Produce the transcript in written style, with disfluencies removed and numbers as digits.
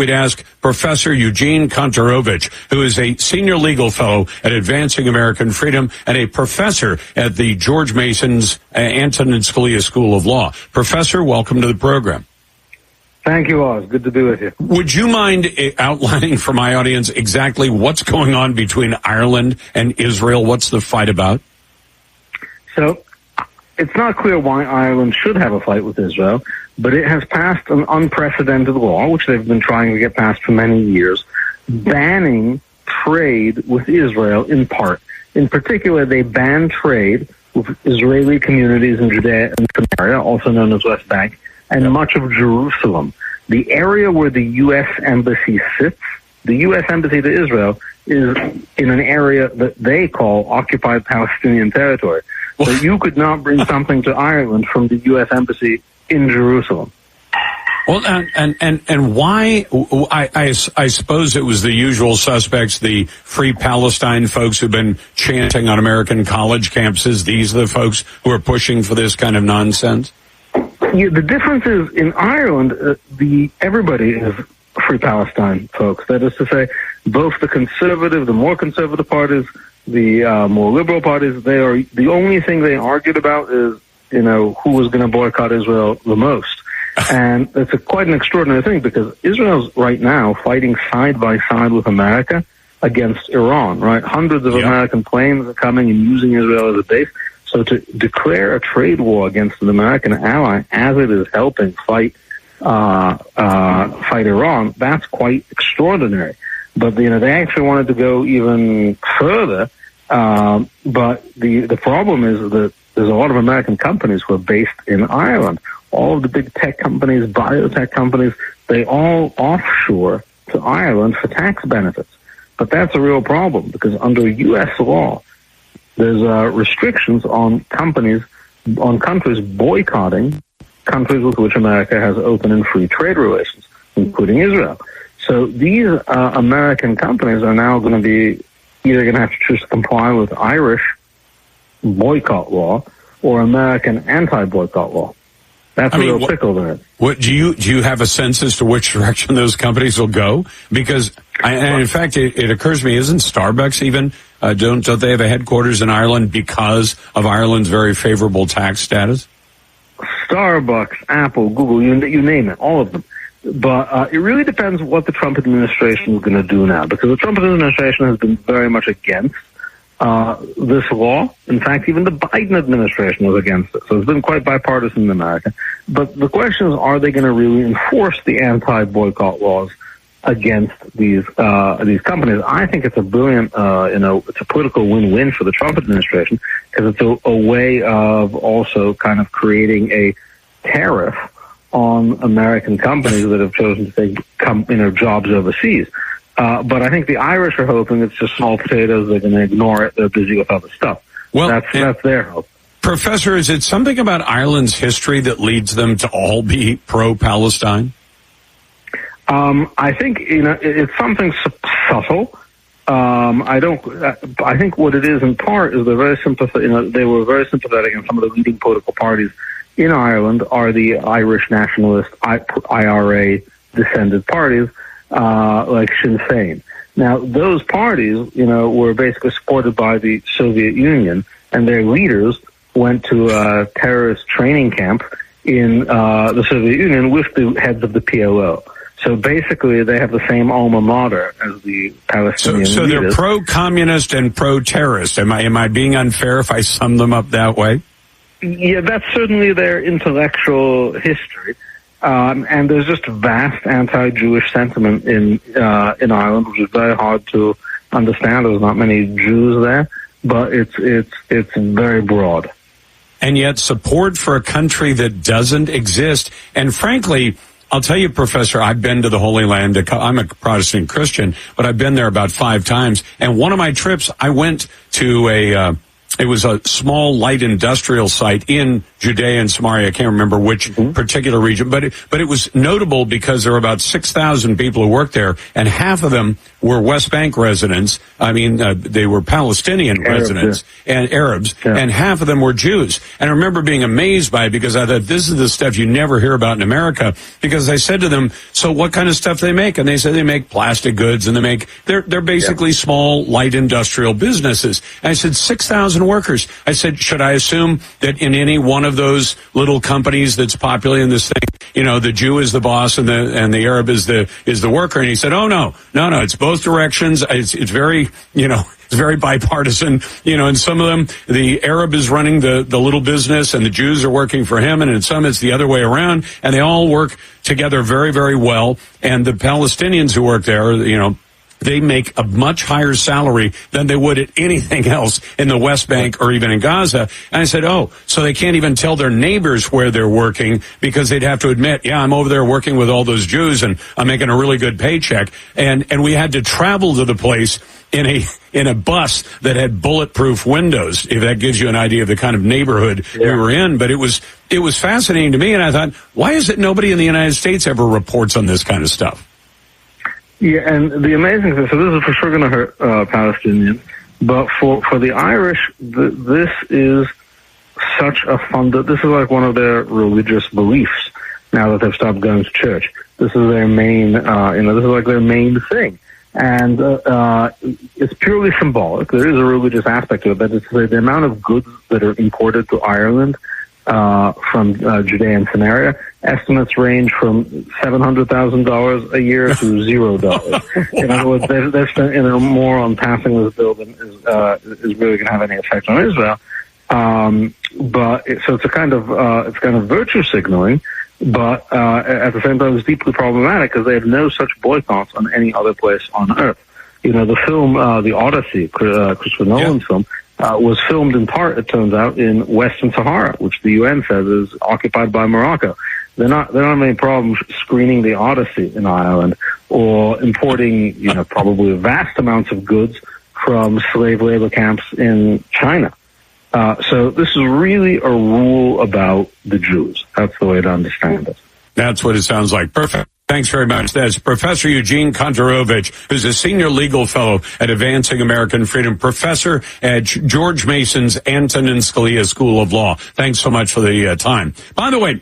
we'd ask Professor Eugene Kontorovich, who is a senior legal fellow at Advancing American Freedom and a professor at the George Mason's Antonin Scalia School of Law. Professor, welcome to the program. Thank you, Lars. Good to be with you. Would you mind outlining for my audience exactly what's going on between Ireland and Israel? What's the fight about? So, it's not clear why Ireland should have a fight with Israel, but it has passed an unprecedented law, which they've been trying to get passed for many years, banning trade with Israel in part. In particular, they banned trade with Israeli communities in Judea and Samaria, also known as West Bank, and much of Jerusalem. The area where the U.S. Embassy sits, the U.S. Embassy to Israel, is in an area that they call occupied Palestinian territory. So you could not bring something to Ireland from the U.S. Embassy in Jerusalem. Well, and why? I suppose it was the usual suspects, the Free Palestine folks who've been chanting on American college campuses. These are the folks who are pushing for this kind of nonsense. Yeah, the difference is in Ireland, everybody is Free Palestine folks. That is to say, both the more conservative parties, the more liberal parties, they are the only thing they argued about is, who was going to boycott Israel the most. And it's quite an extraordinary thing because Israel's right now fighting side by side with America against Iran, right? Hundreds of American planes are coming and using Israel as a base. So to declare a trade war against an American ally as it is helping fight Iran, that's quite extraordinary. But they actually wanted to go even further. But the problem is that there's a lot of American companies who are based in Ireland. All of the big tech companies, biotech companies, they all offshore to Ireland for tax benefits. But that's a real problem because under U.S. law, there's restrictions on countries boycotting countries with which America has open and free trade relations, including Israel. So these American companies are now going to be either going to have to choose to comply with Irish boycott law or American anti-boycott law. That's a real pickle there. What do you have a sense as to which direction those companies will go? Because, in fact, it occurs to me, isn't Starbucks even don't they have a headquarters in Ireland because of Ireland's very favorable tax status? Starbucks, Apple, Google, you name it, all of them. But it really depends what the Trump administration is going to do now, because the Trump administration has been very much against this law. In fact, even the Biden administration was against it. So it's been quite bipartisan in America. But the question is, are they going to really enforce the anti-boycott laws against these companies? I think it's a brilliant, it's a political win-win for the Trump administration because it's a way of also kind of creating a tariff on American companies that have chosen to take jobs overseas. But I think the Irish are hoping it's just small potatoes. They're going to ignore it. They're busy with other stuff. Well, that's their hope. Professor, is it something about Ireland's history that leads them to all be pro-Palestine? I think, it's something subtle. I think what it is in part is they're very sympathetic, they were very sympathetic, and some of the leading political parties in Ireland are the Irish nationalist, IRA descended parties, like Sinn Féin. Now, those parties, were basically supported by the Soviet Union, and their leaders went to a terrorist training camp in the Soviet Union with the heads of the PLO. So basically, they have the same alma mater as the Palestinian leaders. So they're pro-communist and pro-terrorist. Am I being unfair if I sum them up that way? Yeah, that's certainly their intellectual history. And there's just vast anti-Jewish sentiment in Ireland, which is very hard to understand. There's not many Jews there, but it's very broad. And yet support for a country that doesn't exist. And frankly, I'll tell you, Professor, I've been to the Holy Land. I'm a Protestant Christian, but I've been there about 5 times. And one of my trips, I went to It was a small light industrial site in Judea and Samaria. I can't remember which particular region, but it was notable because there were about 6,000 people who worked there, and half of them were West Bank residents. I mean, they were Palestinian residents and Arabs, and half of them were Jews. And I remember being amazed by it because I thought, this is the stuff you never hear about in America. Because I said to them, so what kind of stuff they make? And they said they make plastic goods, and they're basically small light industrial businesses. And I said, 6,000 workers. I said, should I assume that in any one of those little companies that's populating this thing, you know, the Jew is the boss and the Arab is the worker? And he said, oh, no, it's both directions. It's very, you know, it's very bipartisan, you know, and some of them, the Arab is running the little business and the Jews are working for him, and in some it's the other way around, and they all work together very, very well. And the Palestinians who work there, you know, they make a much higher salary than they would at anything else in the West Bank or even in Gaza. And I said, oh, so they can't even tell their neighbors where they're working because they'd have to admit, yeah, I'm over there working with all those Jews and I'm making a really good paycheck. And we had to travel to the place in a bus that had bulletproof windows, if that gives you an idea of the kind of neighborhood we were in. But it was fascinating to me, and I thought, why is it nobody in the United States ever reports on this kind of stuff? Yeah, and the amazing thing, so this is for sure going to hurt Palestinians, but for the Irish, this is such a this is like one of their religious beliefs now that they've stopped going to church. This is their main, this is like their main thing. And it's purely symbolic. There is a religious aspect to it, but it's the amount of goods that are imported to Ireland from Judea and Samaria. Estimates range from $700,000 a year to $0. In other words, they're spending more on passing this bill than is really going to have any effect on Israel. So it's a kind of virtue signaling, but at the same time, it's deeply problematic because they have no such boycotts on any other place on earth. You know, the film The Odyssey, Christopher Nolan's film, was filmed in part, it turns out, in Western Sahara, which the UN says is occupied by Morocco. They're not having any problems screening The Odyssey in Ireland or importing, you know, probably vast amounts of goods from slave labor camps in China. So this is really a rule about the Jews. That's the way to understand it. That's what it sounds like. Perfect. Thanks very much. That's Professor Eugene Kontorovich, who's a senior legal fellow at Advancing American Freedom, professor at George Mason's Antonin Scalia School of Law. Thanks so much for the time. By the way,